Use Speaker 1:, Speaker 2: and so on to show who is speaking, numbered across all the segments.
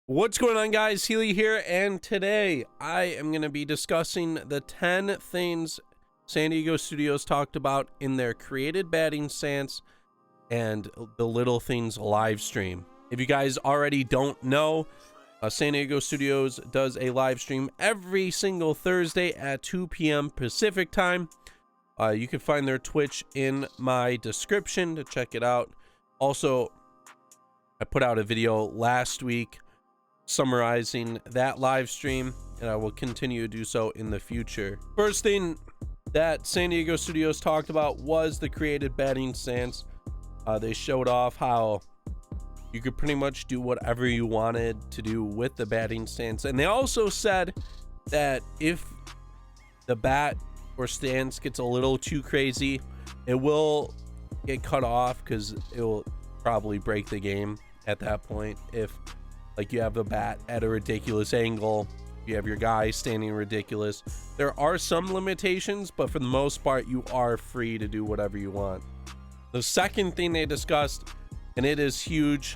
Speaker 1: What's going on, guys? Healy here, and today I am going to be discussing the 10 things San Diego Studios talked about in their created batting stance and the Little Things live stream. If you guys already don't know, San Diego Studios does a live stream every single Thursday at 2 p.m. Pacific time. You can find their Twitch in my description to check it out. Also, I put out a video last week summarizing that live stream, and I will continue to do so in the future. First thing that San Diego Studios talked about was the created batting stance. They showed off how you could pretty much do whatever you wanted to do with the batting stance, and they also said that if the bat or stance gets a little too crazy, it will get cut off because it will probably break the game at that point. If like you have the bat at a ridiculous angle, you have your guy standing ridiculous, there are some limitations, but for the most part you are free to do whatever you want. The second thing they discussed, and it is huge,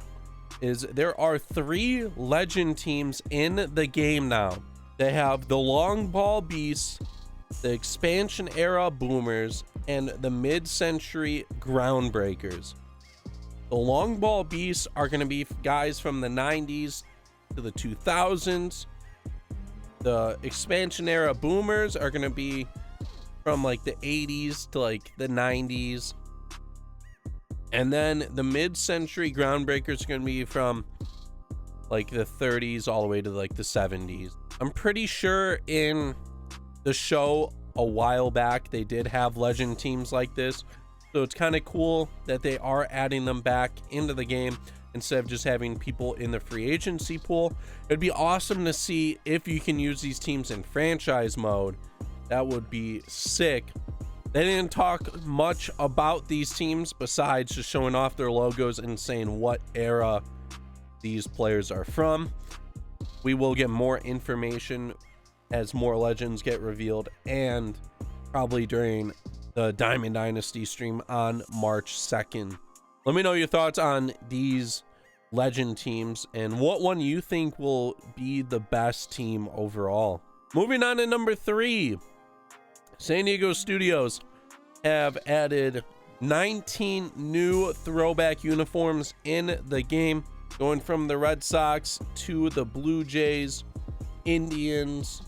Speaker 1: is there are 3 legend teams in the game now. They have the long ball beasts, the expansion era boomers, and the mid-century groundbreakers. The long ball beasts are going to be guys from the 90s to the 2000s. The expansion era boomers are going to be from like the 80s to like the 90s. And then the mid-century groundbreakers are going to be from like the 30s all the way to like the 70s. I'm pretty sure in the show a while back they did have legend teams like this. So it's kind of cool that they are adding them back into the game instead of just having people in the free agency pool. It'd be awesome to see if you can use these teams in franchise mode. That would be sick. They didn't talk much about these teams besides just showing off their logos and saying what era these players are from. We will get more information as more legends get revealed, and probably during the Diamond Dynasty stream on March 2nd. Let me know your thoughts on these legend teams and what one you think will be the best team overall. Moving on to number 3, San Diego Studios have added 19 new throwback uniforms in the game, going from the Red Sox to the Blue Jays, Indians.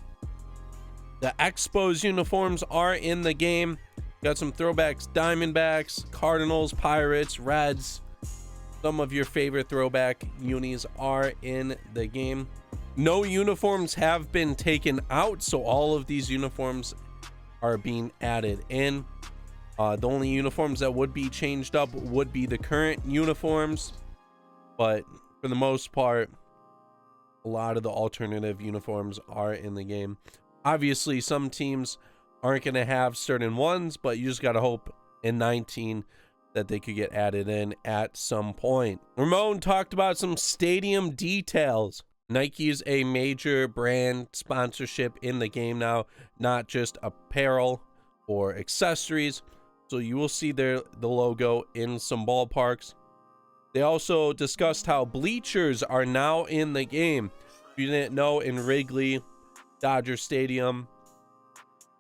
Speaker 1: The Expos uniforms are in the game. Got some throwbacks, Diamondbacks, Cardinals, Pirates, Reds. Some of your favorite throwback unis are in the game. No uniforms have been taken out, so all of these uniforms are being added in. The only uniforms that would be changed up would be the current uniforms, but for the most part, a lot of the alternative uniforms are in the game. Obviously, some teams aren't going to have certain ones, but you just got to hope in 19 that they could get added in at some point. Ramon talked about some stadium details. Nike is a major brand sponsorship in the game now, not just apparel or accessories. So you will see the logo in some ballparks. They also discussed how bleachers are now in the game. If you didn't know, in Wrigley, Dodger Stadium,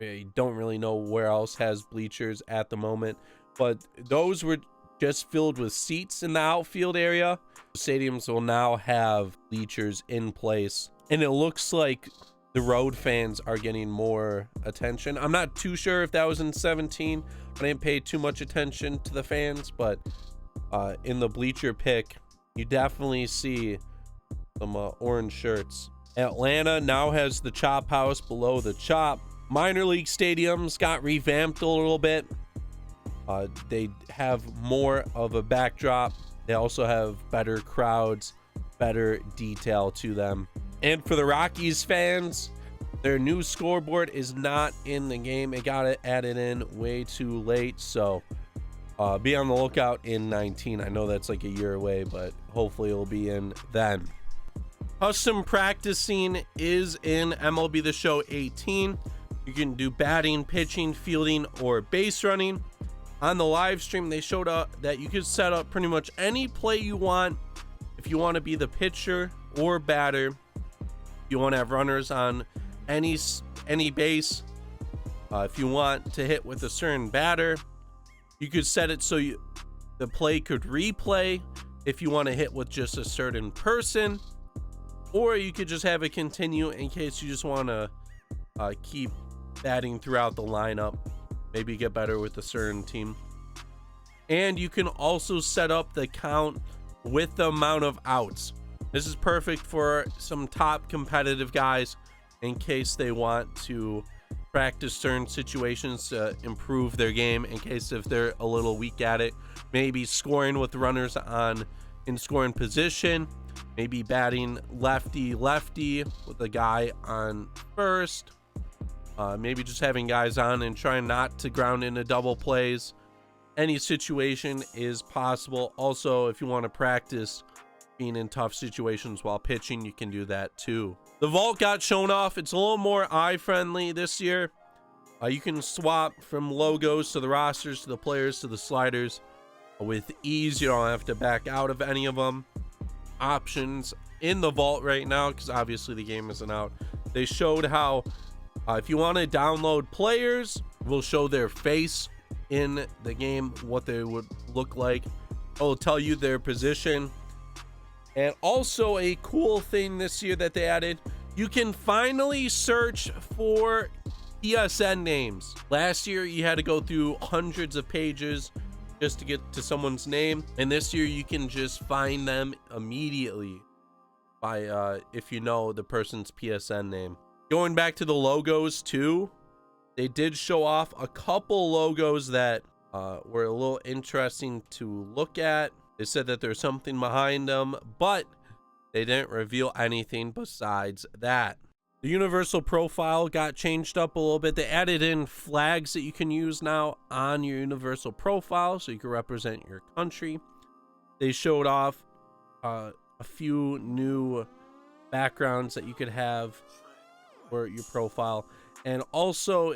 Speaker 1: you don't really know where else has bleachers at the moment, but those were just filled with seats in the outfield area. Stadiums will now have bleachers in place, and it looks like the road fans are getting more attention. I'm not too sure if that was in 17. I didn't pay too much attention to the fans, but in the bleacher pick, you definitely see some orange shirts. Atlanta now has the Chop House below the Chop. Minor league stadiums got revamped a little bit. They have more of a backdrop. They also have better crowds, better detail to them. And for the Rockies fans, their new scoreboard is not in the game. It got it added in way too late, so be on the lookout in 19. I know that's like a year away, but hopefully it'll be in then. Custom practicing is in MLB The Show 18. You can do batting, pitching, fielding, or base running. On the live stream, they showed up that you could set up pretty much any play you want. If you want to be the pitcher or batter. You want to have runners on any base. If you want to hit with a certain batter, you could set it so the play could replay if you want to hit with just a certain person, or you could just have it continue in case you just want to keep batting throughout the lineup, maybe get better with a certain team. And you can also set up the count with the amount of outs. This is perfect for some top competitive guys in case they want to practice certain situations to improve their game, in case if they're a little weak at it, maybe scoring with runners in scoring position, maybe batting lefty with a guy on first, maybe just having guys on and trying not to ground into double plays. Any situation is possible. Also, if you want to practice being in tough situations while pitching, you can do that too. The vault got shown off. It's a little more eye friendly this year. You can swap from logos to the rosters to the players to the sliders with ease. You don't have to back out of any of them. Options in the vault right now, because obviously the game isn't out. They showed how if you want to download players, we'll show their face in the game, what they would look like. It'll tell you their position. And also a cool thing this year that they added, you can finally search for PSN names. Last year you had to go through hundreds of pages just to get to someone's name, and this year you can just find them immediately by if you know the person's PSN name. Going back to the logos too, they did show off a couple logos that were a little interesting to look at. They said that there's something behind them, but they didn't reveal anything besides that. The universal profile got changed up a little bit. They added in flags that you can use now on your universal profile so you can represent your country. They showed off a few new backgrounds that you could have for your profile. And also,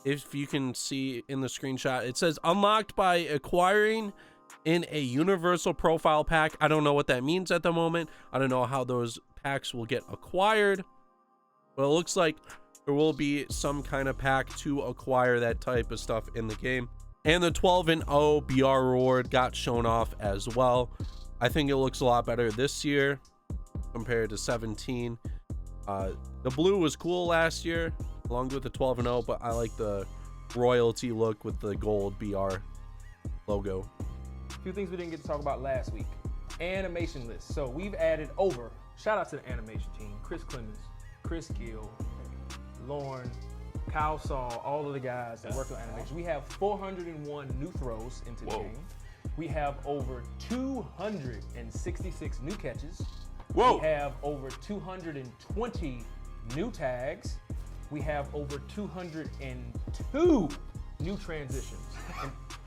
Speaker 1: if you can see in the screenshot, it says unlocked by acquiring in a universal profile pack. I don't know what that means at the moment. I don't know how those packs will get acquired, but it looks like there will be some kind of pack to acquire that type of stuff in the game. And the 12-0 BR reward got shown off as well. I think it looks a lot better this year compared to 17. The blue was cool last year along with the 12-0, but I like the royalty look with the gold BR logo.
Speaker 2: A few things we didn't get to talk about last week. Animation list. So we've added over, shout out to the animation team, Chris Clemens, Chris Gill, Lauren, Kyle Saul, all of the guys that work on animation. We have 401 new throws into the game. We have over 266 new catches.
Speaker 3: Whoa.
Speaker 2: We have over 220 new tags. We have over 202 new transitions.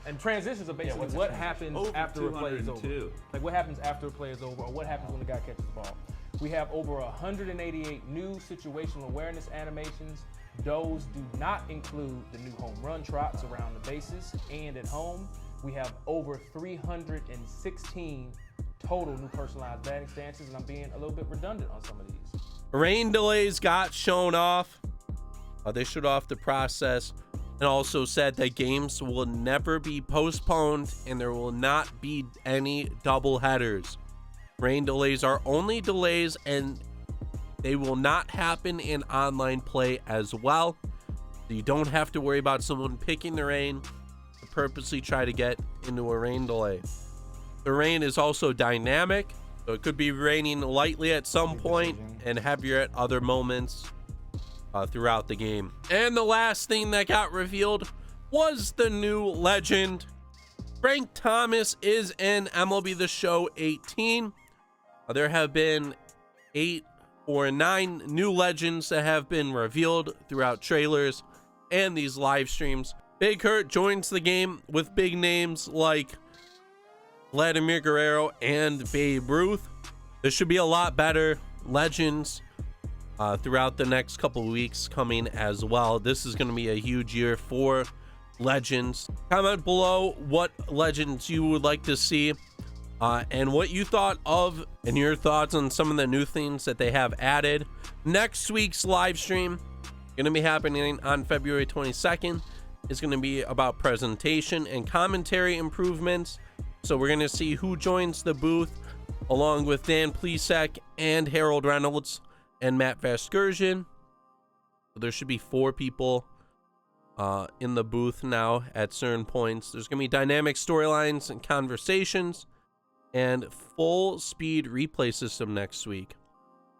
Speaker 2: And transitions are basically what happens after a play is over. Like what happens after a play is over, or what happens when the guy catches the ball. We have over 188 new situational awareness animations. Those do not include the new home run trots around the bases and at home. We have over 316 total new personalized batting stances, and I'm being a little bit redundant on some of these.
Speaker 1: Rain delays got shown off. They showed off the process and also said that games will never be postponed and there will not be any double headers. Rain delays are only delays and they will not happen in online play as well. So you don't have to worry about someone picking the rain to purposely try to get into a rain delay. The rain is also dynamic, so it could be raining lightly at some point and heavier at other moments throughout the game. And the last thing that got revealed was the new legend. Frank Thomas is in MLB The Show 18. There have been 8 or 9 new legends that have been revealed throughout trailers and these live streams. Big Hurt joins the game with big names like Vladimir Guerrero and Babe Ruth. There should be a lot better legends throughout the next couple of weeks coming as well. This is going to be a huge year for legends. Comment below what legends you would like to see and what you thought of, and your thoughts on some of the new things that they have added. Next week's live stream going to be happening on February 22nd. Is going to be about presentation and commentary improvements. So we're going to see who joins the booth, along with Dan Plesac and Harold Reynolds and Matt Vasgersian. So there should be 4 people in the booth now at certain points. There's going to be dynamic storylines and conversations and full speed replay system next week.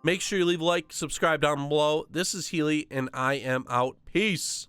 Speaker 1: Make sure you leave a like, subscribe down below. This is Healy, and I am out. Peace.